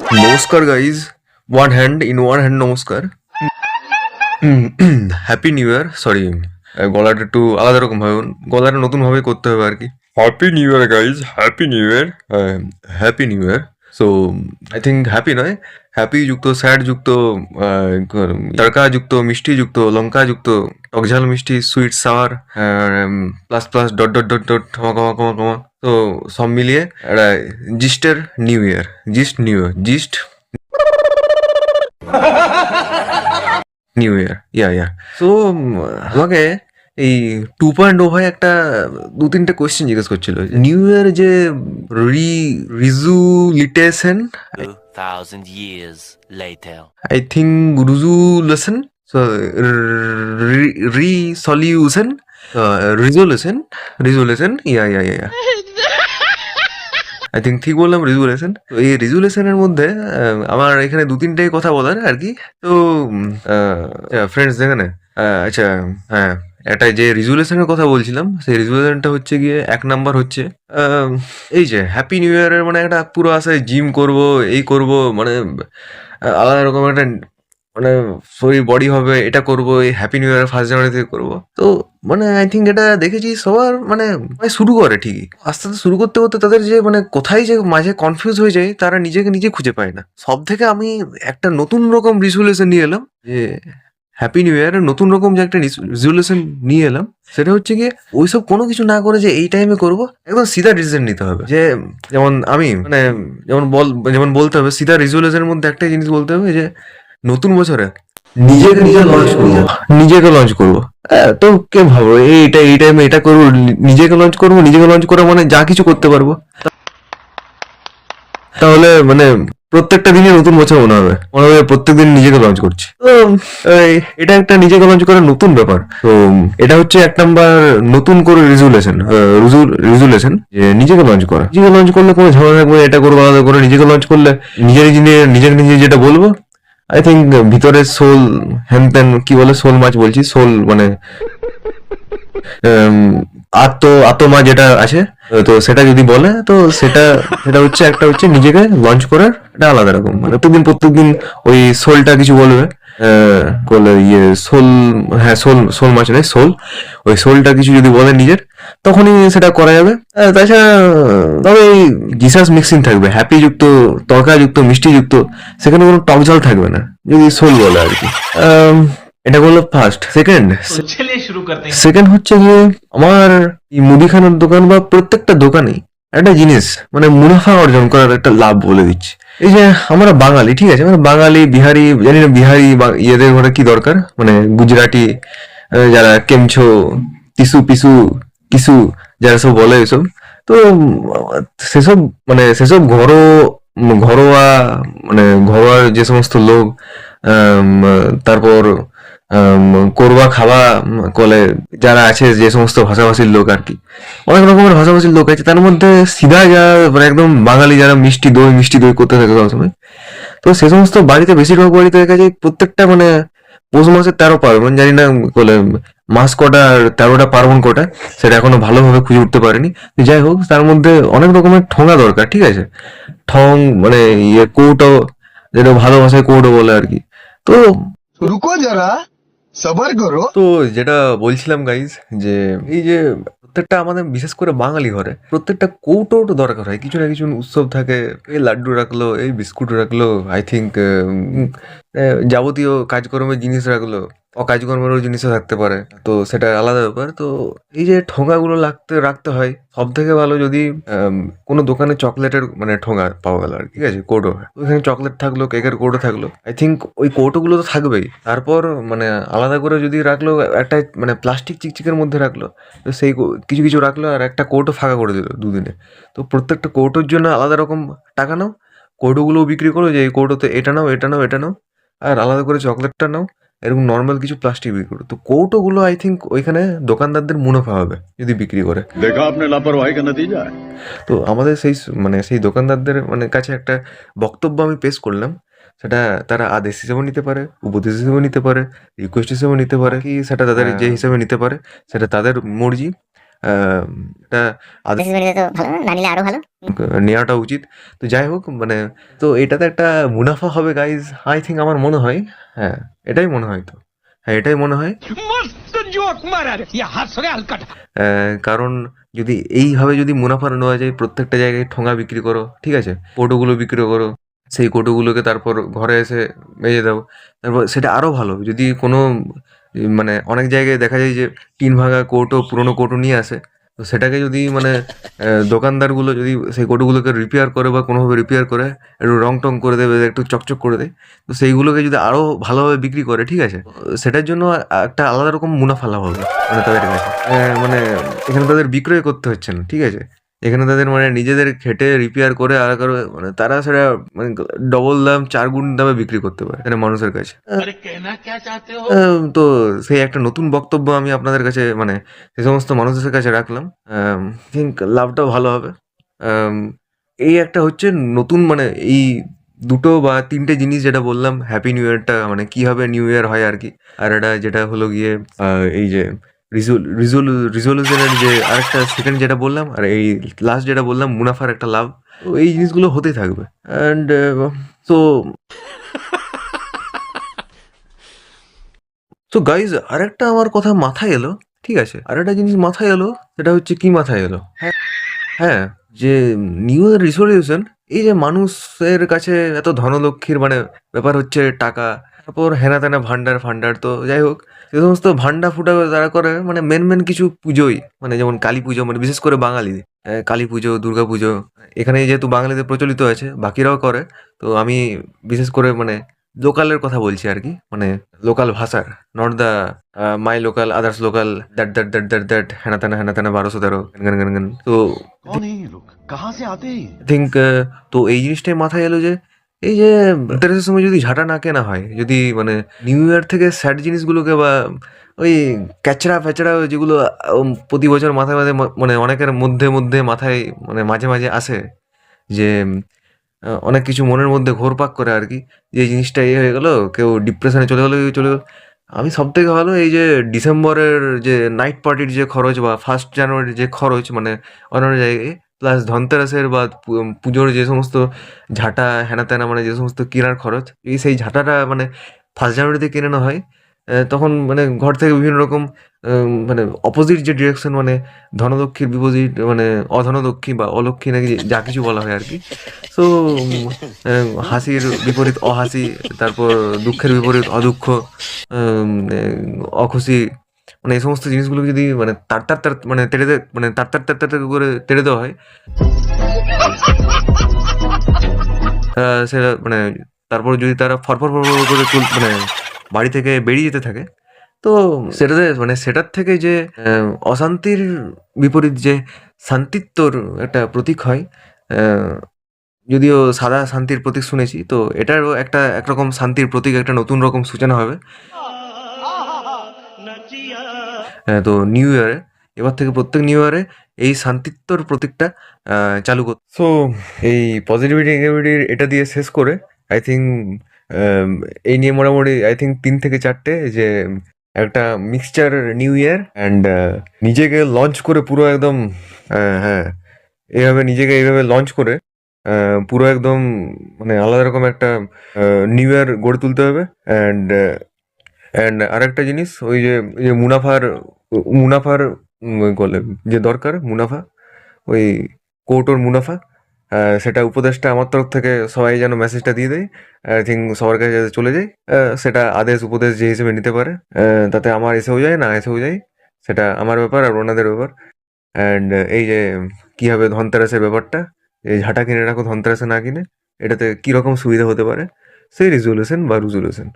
নমস্কার guys, one hand নমস্কার। Happy new ইয়ার। Sorry, গলাটা একটু আলাদা রকম ভাবে, গলাটা নতুন ভাবে করতে হবে আর কি। Happy new year guys, happy new year, happy new year. So I think happy নয়, হ্যাপি যুক্ত স্যাড যুক্ত তড়কা যুক্ত মিষ্টি যুক্ত লঙ্কা যুক্ত টকঝাল মিষ্টি sweet sour plus plus dot dot dot dot comma comma comma comma. তো সব মিলিয়ে একটা জিস্টের new year, gist new year, gist new year, yeah. তো আমাকে এই 2.0 ভাই একটা 2-3টে কোয়েশ্চেন জিজ্ঞেস করছিল। নিউ ইয়ার যে resolution, 2,000 years later. I think resolution, resolution, resolution, resolution, yeah I think ঠিক বললাম, রিজুলেশন। তো এই রিজুলেশনের মধ্যে আমার এখানে 2-3টে কথা বলার আর কি। তো ফ্রেন্ডস এখানে আচ্ছা, হ্যাঁ, একটা যে রিজুলেশনের কথা বলছিলাম, সেই রিজুলেশনটা হচ্ছে গিয়ে 1 নাম্বার হচ্ছে এই যে হ্যাপি নিউ ইয়ারের মানে একটা পুরো আসে জিম করব, এই করব, মানে আলাদা রকম একটা মানে শরীর বডি হবে, এটা করব, এই হ্যাপি নিউ ইয়ার 1 জানুয়ারি থেকে করব। তো মানে আই থিঙ্ক এটা দেখেছি সবার, মানে শুরু করে ঠিকই, আস্তে আস্তে শুরু করতে করতে তাদের যে মানে কোথায় যে মাঝে কনফিউজ হয়ে যায়, তারা নিজেকে নিজে খুঁজে পায় না। সব থেকে আমি একটা নতুন রকম রিজুলেশন নিয়ে এলাম যে হ্যাপি নিউ ইয়ারের নতুন রকম যে একটা রিজুলেশন নিয়ে এলাম, সেটা হচ্ছে গিয়ে ওইসব কোনো কিছু না করে যে এই টাইমে করবো, একদম সিধা ডিসিশন নিতে হবে। যে যেমন আমি মানে যেমন বলতে হবে সিধা রিজুলেশনের মধ্যে একটাই জিনিস বলতে হবে যে নতুন বছরে নিজেকে নিজে লঞ্চ করবো, নিজেকে লঞ্চ করবো। তো কে ভাবো এইটা এই টাইমে এটা করবো, নিজেকে লঞ্চ করবো, নিজেকে লঞ্চ করা মানে যা কিছু করতে পারবো। তাহলে মানে প্রত্যেকটা দিনে নতুন বছর মনে হবে প্রত্যেকদিন নিজেকে লঞ্চ করছি। তো এটা একটা নিজেকে লঞ্চ করার নতুন ব্যাপার। তো এটা হচ্ছে 1 নাম্বার নতুন করে রিজুলেশন, যে নিজেকে লঞ্চ করা। নিজেকে লঞ্চ করলে কোনো ঝামেলা থাকবে না, এটা করবো আলাদা করে। নিজেকে লঞ্চ করলে নিজেকে নিজে যেটা বলবো, আই থিঙ্ক ভিতরে সোল, হ্যান ত্যান কি বলে, সোল মাছ বলছি, সোল মানে আত্মা যেটা আছে, তো সেটা যদি বলে, তো সেটা সেটা হচ্ছে একটা হচ্ছে নিজেকে লঞ্চ করার এটা আলাদা রকম, মানে প্রত্যেকদিন ওই সোলটা কিছু বলবে, বলে ইয়ে সোল, হ্যাঁ সোল, সোল মাছ নয় সোল, ওই সোলটা কিছু যদি বলে নিজের, তখনই সেটা করা যাবে। তাছাড়া তবে এই জিসাস মিক্সিং থাকবে, হ্যাপি যুক্ত তরকা যুক্ত মিষ্টি যুক্ত, সেখানে কোনো টক ঝাল থাকবে না যদি সোল বলে আর কি। এটা করলো ফার্স্ট। चलिए शुरू करते हैं। সেকেন্ড হচ্ছে গিয়ে আমার এই মুদিখানার দোকান বা প্রত্যেকটা দোকানে একটা জিনিস মানে মুনাফা অর্জন করার একটা লাভ বলে দিচ্ছি। এই যে আমরা বাঙালি, ঠিক আছে, আমরা বাঙালি বিহারি, জানি না বিহারি বা ইয়েদের ঘরে কি দরকার, মানে গুজরাটি যারা কেমছো তিসু পিসু কিসু যারা সব বলে এসব, তো সেসব মানে সেসব ঘরোয়া মানে ঘরোয়া যে সমস্ত লোক, তারপর করবা খাওয়া কলে যারা আছে, যে সমস্ত ভাষাভাষীর লোক আর কি, অনেক রকমের ভাষাভাষীর লোক আছে, তার মধ্যে সিধা যারা মানে একদম বাঙালি যারা মিষ্টি দই করতে থাকে সবসময়। তো সে সমস্ত বাড়িতে, বেশিরভাগ বাড়িতে দেখা যায় প্রত্যেকটা মানে পৌষ মাসের 13 পার্বণ, জানি না বলে মাস কটা আর 13টা পার্বণ কটা, সেটা এখনো ভালোভাবে খুঁজে উঠতে পারেনি। যাই হোক, তার মধ্যে অনেক রকমের ঠোঙা দরকার, ঠিক আছে, ঠং মানে ইয়ে কৌটো, যেটা ভালো ভাষায় কৌটো বলে আর কি। তো रुको जरा सबर करो। তো যেটা বলছিলাম গাইজ, যে এই যে প্রত্যেকটা আমাদের বিশেষ করে বাঙালি ঘরে প্রত্যেকটা কৌটো দরকার হয়, কিছু না কিছু উৎসব থাকে, এই লাড্ডু রাখলো, এই বিস্কুট রাখলো, আই থিঙ্ক যাবতীয় কাজকর্মের জিনিস রাখলো, অকাজকর্মেরও জিনিসও থাকতে পারে, তো সেটা আলাদা ব্যাপার। তো এই যে ঠোঙাগুলো রাখতে হয়, সব থেকে ভালো যদি কোনো দোকানে চকলেটের মানে ঠোঙা পাওয়া গেল আর কি, ঠিক আছে, কৌটো, ওইখানে চকলেট থাকলো, কেকের কৌটো থাকলো, আই থিঙ্ক ওই কৌটোগুলো তো থাকবেই। তারপর মানে আলাদা করে যদি রাখলো একটা মানে প্লাস্টিক চিকচিকের মধ্যে রাখলো, তো সেই কিছু কিছু রাখলো, আর একটা কৌটো ফাঁকা করে দিল দুদিনে। তো প্রত্যেকটা কৌটোর জন্য আলাদা রকম টাকা নাও, কৌটোগুলোও বিক্রি করো, যে এই কৌটোতে এটা নাও, এটা নাও, এটা নাও, আর আলাদা করে চকলেটটা নাও, এরকম নর্মাল কিছু প্লাস্টিক বিক্রি করো। তো কৌটোগুলো আই থিঙ্ক ওইখানে দোকানদারদের মুনাফা হবে যদি বিক্রি করে। देखा आपने लापरवाही का नतीजा है। তো আমাদের সেই দোকানদারদের মানে কাছে একটা বক্তব্য আমি পেশ করলাম, সেটা তারা আদেশ হিসেবেও নিতে পারে, উপদেশ হিসেবেও নিতে পারে, রিকোয়েস্ট হিসেবেও নিতে পারে, কি সেটা তাদের যে হিসেবে নিতে পারে সেটা তাদের মর্জি। এটা আদে তো ভালো না নিলে আরো ভালো। নেওয়াটা উচিত। তো যাই হোক মানে তো এটাতে একটা মুনাফা হবে গাইজ, আই থিঙ্ক, আমার মনে হয়। হ্যাঁ, এটাই মনে হয় তো। হ্যাঁ, এটাই মনে হয়। কারণ যদি এইভাবে যদি মুনাফা নেওয়া যায়, প্রত্যেকটা জায়গায় ঠোঙা বিক্রি করো, ঠিক আছে? কৌটোগুলো বিক্রি করো। সেই কৌটোগুলোকে তারপর ঘরে এসে মেজে দাও। তারপর সেটা আরো ভালো। যদি কোনো মানে অনেক জায়গায় দেখা যায় যে টিন ভাঙা কৌটো, পুরোনো কৌটো নিয়ে আসে। তো সেটাকে যদি মানে দোকানদারগুলো যদি সেই কৌটোগুলোকে রিপেয়ার করে বা কোনোভাবে রিপেয়ার করে একটু রং-টং করে দেবে, একটু চকচক করে দেয়। তো সেইগুলোকে যদি আরো ভালোভাবে বিক্রি করে, ঠিক আছে? সেটার জন্য একটা আলাদা রকম মুনাফা লাভ হবে মানে তাদের কাছে। মানে এখানে তাদের বিক্রয় করতে হচ্ছে না, ঠিক আছে? এখানে তাদের মানে নিজেদের খেটে রিপেয়ার করে আর কারো মানে তারা সেটা মানে ডবল দাম, 4 গুণ দামে বিক্রি করতে পারে এখানে মানুষের কাছে। তো সেই একটা নতুন বক্তব্য আমি আপনাদের কাছে মানে সে সমস্ত মানুষদের কাছে রাখলাম। থিঙ্ক লাভটাও ভালো হবে। আম এই একটা হচ্ছে নতুন মানে এই ২ টো বা ৩ টে জিনিস যেটা বললাম, হ্যাপি নিউ ইয়ারটা মানে কিভাবে নিউ ইয়ার হয় আরকি। আর এটা যেটা হলো গিয়ে এই যে রিজলিউশনের যে আরেকটা সেকেন্ড যেটা বললাম, আর এই লাস্ট যেটা বললাম মুনাফার একটা লাভ। তো এই জিনিসগুলো হতেই থাকবে। অ্যান্ড সো সো গাইজ আরেকটা আমার কথা মাথায় এলো, ঠিক আছে? আরেকটা জিনিস মাথায় এলো, সেটা হচ্ছে কি মাথায় এলো? হ্যাঁ, যে নিউ ইয়ার রেজোলিউশন, এই যে মানুষের কাছে এত ধনলক্ষ্মীর মানে ব্যাপার হচ্ছে টাকা, তারপর হেনা-তেনা ভান্ডার-ফান্ডার, তো যাই হোক সে সমস্ত ভান্ডা-ফুটা তারা করে মানে মেন কিছু পুজোই, মানে যেমন কালী পুজো, মানে বিশেষ করে বাঙালি কালী পুজো, দুর্গা পুজো এখানে যেহেতু বাঙালিদের প্রচলিত আছে, বাকিরাও করে। তো আমি বিশেষ করে মানে লোকালের কথা বলছি আরকি। মানে লোকাল ভাষার, not the my local, others local, that হেনা-তেনা ১২১৩ গান, গান, গান। তো कौन है ये लोग कहाँ से आते हैं আই থিঙ্ক তো এই জিনিসটাই মাথায় এলো যে এই যে ধনতেরাসের সময় যদি ঝাঁটা না কেনা হয়, যদি মানে নিউ ইয়ার থেকে স্যাড জিনিসগুলোকে বা ওই ক্যাচড়া-ফ্যাচড়া যেগুলো প্রতি বছর মাথায় মানে অনেকের মধ্যে মাথায় মানে মাঝে আসে যে অনেক কিছু মনের মধ্যে ঘোরপাক করে আরকি। যে এই জিনিসটা হয়ে গেল, কেউ ডিপ্রেশনে চলে গেল। আমি সবথেকে ভালো এই যে ডিসেম্বরের যে নাইট পার্টির যে খরচ বা 1st জানুয়ারির যে খরচ মানে অন্যান্য জায়গায়, প্লাস ধনতেরাসের বা পুজোর যে সমস্ত ঝাঁটা হেনা-তেনা মানে যে সমস্ত কেনার খরচ, সেই ঝাঁটাটা মানে 1st জানুয়ারিতে কিনে নেওয়া হয়। তখন মানে ঘর থেকে বিভিন্ন রকম মানে অপোজিট যে ডিরেকশন মানে ধনলক্ষ্মীর বিপরীত মানে অধনলক্ষ্মী বা অলক্ষ্মী নাকি যা কিছু বলা হয় আরকি। সো হাসির বিপরীত অহাসি, তারপর দুঃখের বিপরীত অদুঃখ, অখুশি, মানে এই সমস্ত জিনিসগুলোকে যদি মানে তার মানে তার করে তেড়ে দেওয়া হয়, সেটা মানে তারপর যদি তারা ফরফর করে মানে বাড়ি থেকে বেরিয়ে যেতে থাকে, তো সেটাতে মানে সেটার থেকে যে অশান্তির বিপরীত যে শান্তিত্বর একটা প্রতীক হয়। যদিও সাদা শান্তির প্রতীক শুনেছি, তো এটারও একটা একরকম শান্তির প্রতীক, একটা নতুন রকম সূচনা হবে। তো নিউ ইয়ারে এবার থেকে প্রত্যেক নিউ ইয়ারে এই শান্তিত্বর প্রতীকটা চালু করতে। সো এই পজিটিভিটি নেগেটিভিটির এটা দিয়ে শেষ করে আই থিঙ্ক এই নিয়ে মোটামুটি আই থিঙ্ক ৩ থেকে ৪টে যে একটা মিক্সচার নিউ ইয়ার অ্যান্ড নিজেকে লঞ্চ করে পুরো একদম হ্যাঁ নিজেকে এইভাবে লঞ্চ করে পুরো একদম মানে আলাদা রকম একটা নিউ ইয়ার গড়ে তুলতে হবে। অ্যান্ড আরেকটা জিনিস ওই যে মুনাফার বলে যে দরকার মুনাফা, ওই কৌটোর মুনাফা, সেটা উপদেশটা আমার তরফ থেকে সবাই যেন মেসেজটা দিয়ে দেয়। আই থিঙ্ক সবার কাছে যাতে চলে যায়, সেটা আদেশ উপদেশ যে হিসেবে নিতে পারে। তাতে আমার এসেও যায় না এসেও যায়, সেটা আমার ব্যাপার আর ওনাদের ব্যাপার। অ্যান্ড এই যে কীভাবে ধনতেরাসের ব্যাপারটা, এই ঝাঁটা কিনে রাখো ধনতেরাসে না কিনে, এটাতে কীরকম সুবিধা হতে পারে, সেই রেজলিউশন বা রুজুলেশন।